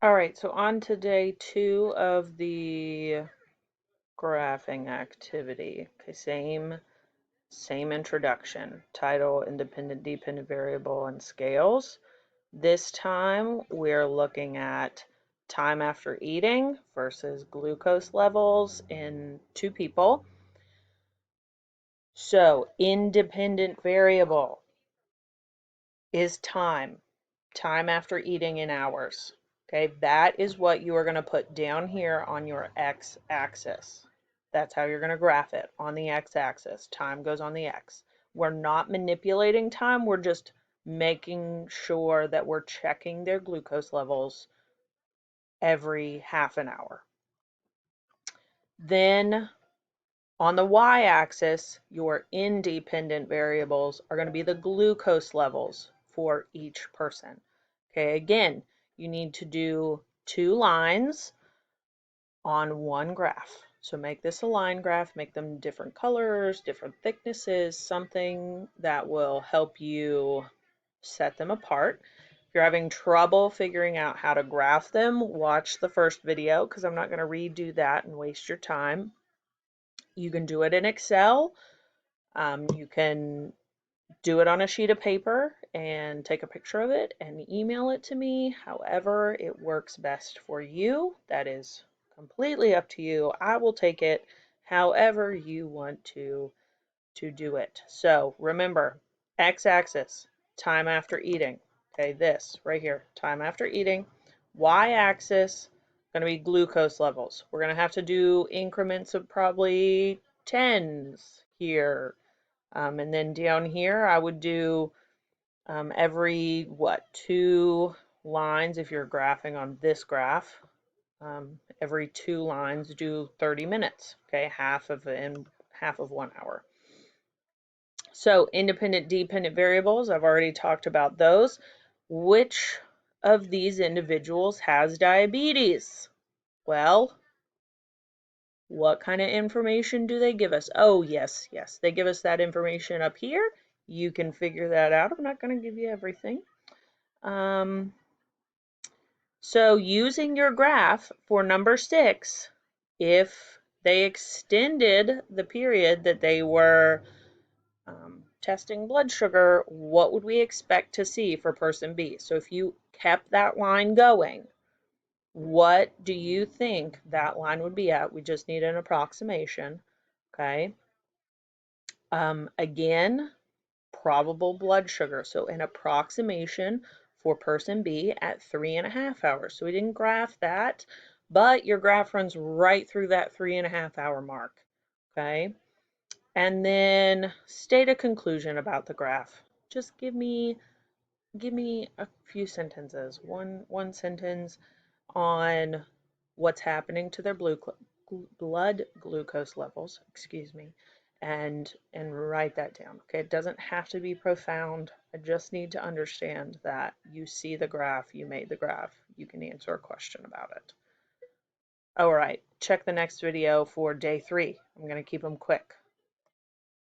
All right, so on to day 2 of the graphing activity. Okay, same introduction. Title, independent, dependent variable, and scales. This time we're looking at time after eating versus glucose levels in 2 people. So, independent variable is time after eating in hours. Okay, that is what you are going to put down here on your x-axis. That's how you're going to graph it on the x-axis. Time goes on the x. We're not manipulating time, we're just making sure that we're checking their glucose levels every half an hour. Then on the y-axis, your independent variables are going to be the glucose levels for each person. Okay, again, you need to do 2 lines on one graph. So make this a line graph, make them different colors, different thicknesses, something that will help you set them apart. If you're having trouble figuring out how to graph them, watch the first video because I'm not going to redo that and waste your time. You can do it in Excel. You can do it on a sheet of paper and take a picture of it and email it to me. However, it works best for you. That is completely up to you. I will take it however you want to do it. So remember, x-axis, time after eating. Okay, this right here, time after eating. Y-axis, going to be glucose levels. We're going to have to do increments of probably tens here. And then down here, I would do every, 2 lines if you're graphing on this graph. Every 2 lines do 30 minutes, okay, half of 1 hour. So independent, dependent variables, I've already talked about those. Which of these individuals has diabetes? Well, what kind of information do they give us? Oh, yes, they give us that information up here. You can figure that out. I'm not going to give you everything. So using your graph for number 6, if they extended the period that they were testing blood sugar, what would we expect to see for person B? So if you kept that line going, what do you think that line would be at? We just need an approximation, okay? Again, probable blood sugar. So an approximation for person B at 3.5 hours. So we didn't graph that, but your graph runs right through that 3.5 hour mark, okay? And then state a conclusion about the graph. Just give me a few sentences. One sentence on what's happening to their blood glucose levels, excuse me, and write that down. Okay, it doesn't have to be profound. I just need to understand that you see the graph, you made the graph, you can answer a question about it. All right, check the next video for day 3. I'm going to keep them quick.